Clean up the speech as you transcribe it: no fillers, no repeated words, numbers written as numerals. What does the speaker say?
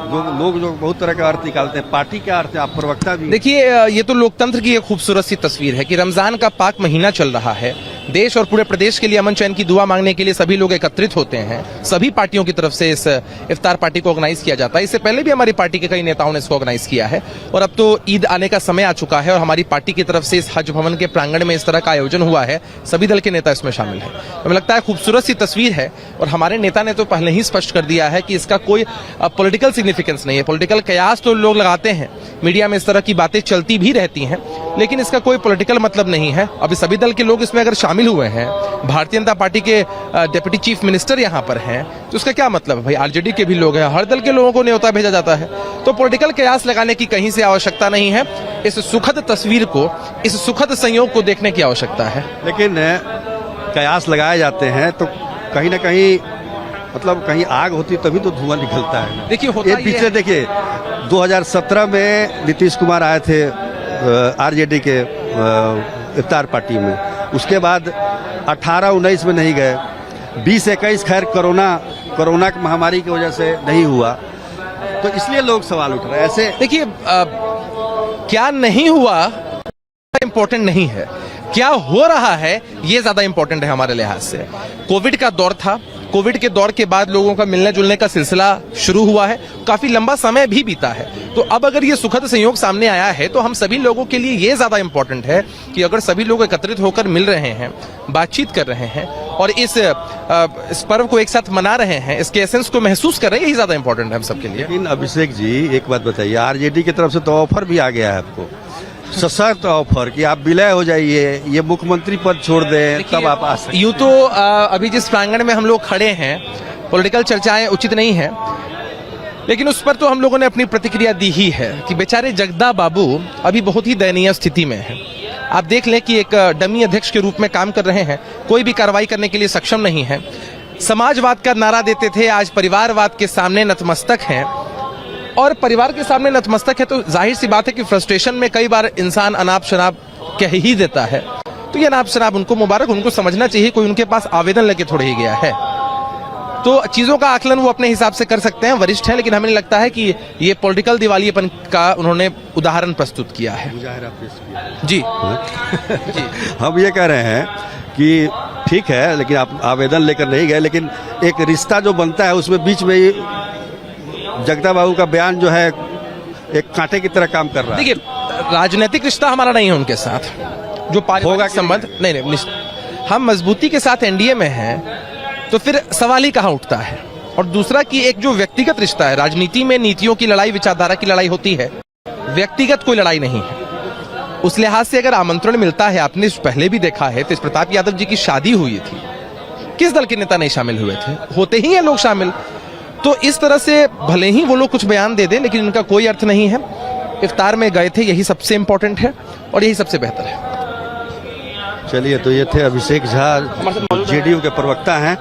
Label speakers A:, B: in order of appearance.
A: लोग जो बहुत तरह का अर्थ निकालते हैं, पार्टी का अर्थ है, आप प्रवक्ता भी।
B: देखिए, ये तो लोकतंत्र की एक खूबसूरत सी तस्वीर है कि रमजान का पाक महीना चल रहा है, देश और पूरे प्रदेश के लिए अमन चैन की दुआ मांगने के लिए सभी लोग एकत्रित होते हैं। सभी पार्टियों की तरफ से इस इफ्तार पार्टी को ऑर्गेनाइज किया जाता है। इससे पहले भी हमारी पार्टी के कई नेताओं ने इसको ऑर्गेनाइज किया है और अब तो ईद आने का समय आ चुका है और हमारी पार्टी की तरफ से इस हज भवन के प्रांगण में इस तरह का आयोजन हुआ है। सभी दल के नेता इसमें शामिल हैं। हमें लगता है खूबसूरत सी तस्वीर है और हमारे नेता ने तो पहले ही स्पष्ट कर दिया है कि इसका कोई पॉलिटिकल सिग्निफिकेंस नहीं है। पॉलिटिकल कयास तो लोग लगाते हैं, मीडिया में इस तरह की बातें चलती भी रहती हैं, लेकिन इसका कोई पॉलिटिकल मतलब नहीं है। अभी सभी दल के लोग इसमें अगर शामिल हुए हैं, भारतीय जनता पार्टी के डिप्टी चीफ मिनिस्टर यहाँ पर हैं, तो उसका क्या मतलब है भाई? आरजेडी के भी लोग हैं, हर दल के लोगों को न्योता भेजा जाता है। तो पॉलिटिकल कयास लगाने की कहीं से आवश्यकता नहीं है। इस सुखद तस्वीर को, इस सुखद संयोग को देखने की आवश्यकता है।
A: लेकिन कयास लगाए जाते हैं तो कहीं ना कहीं मतलब कहीं आग होती तभी तो धुआं निकलता है।
B: देखिए, होता ये
A: पीछे देखिए 2017 में नीतीश कुमार आए थे आरजेडी के इफ्तार पार्टी में, उसके बाद 18-19 में नहीं गए, 20-21 खैर कोरोना की महामारी की वजह से नहीं हुआ, तो इसलिए लोग सवाल उठ रहे हैं। ऐसे
B: देखिए, क्या नहीं हुआ इंपॉर्टेंट नहीं है, क्या हो रहा है ये ज्यादा इंपॉर्टेंट है हमारे लिहाज से। कोविड का दौर था, कोविड के दौर के बाद लोगों का मिलने जुलने का सिलसिला शुरू हुआ है, काफी लंबा समय भी बीता है। तो अब अगर ये सुखद संयोग सामने आया है तो हम सभी लोगों के लिए ये ज्यादा इंपॉर्टेंट है कि अगर सभी लोग एकत्रित होकर मिल रहे हैं, बातचीत कर रहे हैं और इस पर्व को एक साथ मना रहे हैं, इसके एसेंस को महसूस कर रहे हैं, यही ज्यादा इंपॉर्टेंट है हम सबके लिए।
A: लेकिन अभिषेक जी, एक बात बताइए, आरजेडी की तरफ से तो ऑफर भी आ गया है आपको, सशक्त ऑफर कि आप विलय हो जाइए, ये मुख्यमंत्री पद छोड़ दें, तब आप आ सकते।
B: यूं तो अभी जिस प्रांगण में हम लोग खड़े हैं, पॉलिटिकल चर्चाएं उचित नहीं है, लेकिन उस पर तो हम लोगों ने अपनी प्रतिक्रिया दी ही है कि बेचारे जगदा बाबू अभी बहुत ही दयनीय स्थिति में हैं। आप देख लें कि एक डमी अध्यक्ष के रूप में काम कर रहे हैं, कोई भी कार्रवाई करने के लिए सक्षम नहीं है। समाजवाद का नारा देते थे, आज परिवारवाद के सामने नतमस्तक हैं और परिवार के सामने नतमस्तक है तो जाहिर सी बात है कि फ्रस्ट्रेशन में कई बार इंसान अनाप शनाप कह ही देता है। तो ये अनाप शनाप उनको मुबारक, उनको समझना चाहिए कोई उनके पास आवेदन लेके थोड़े ही गया है। तो चीजों का आकलन वो अपने हिसाब से कर सकते हैं, वरिष्ठ हैं, लेकिन हमें लगता है कि ये पॉलिटिकल दिवालियेपन का उन्होंने उदाहरण प्रस्तुत किया है। जी
A: जी हम ये कह रहे हैं कि ठीक है, लेकिन आप आवेदन लेकर नहीं गए, लेकिन एक रिश्ता जो बनता है उसमें बीच में ही जगदा बाबू का बयान जो है एक कांटे की तरह काम कर रहा है।
B: देखिए, राजनीतिक रिश्ता हमारा नहीं है उनके साथ, जो पारिवारिक संबंध नहीं, हम मजबूती के साथ एनडीए में हैं, तो फिर सवाल ही कहाँ उठता है। और दूसरा कि एक जो व्यक्तिगत रिश्ता है, राजनीति में नीतियों की लड़ाई, विचारधारा की लड़ाई होती है, व्यक्तिगत कोई लड़ाई नहीं है। उस लिहाज से अगर आमंत्रण मिलता है, आपने पहले भी देखा है, तेज प्रताप यादव जी की शादी हुई थी, किस दल के नेता नहीं शामिल हुए थे? होते ही हैं लोग शामिल। तो इस तरह से भले ही वो लोग कुछ बयान दे दें, लेकिन इनका कोई अर्थ नहीं है। इफ्तार में गए थे, यही सबसे इंपॉर्टेंट है और यही सबसे बेहतर है।
A: चलिए, तो ये थे अभिषेक झा, जेडीयू के प्रवक्ता हैं।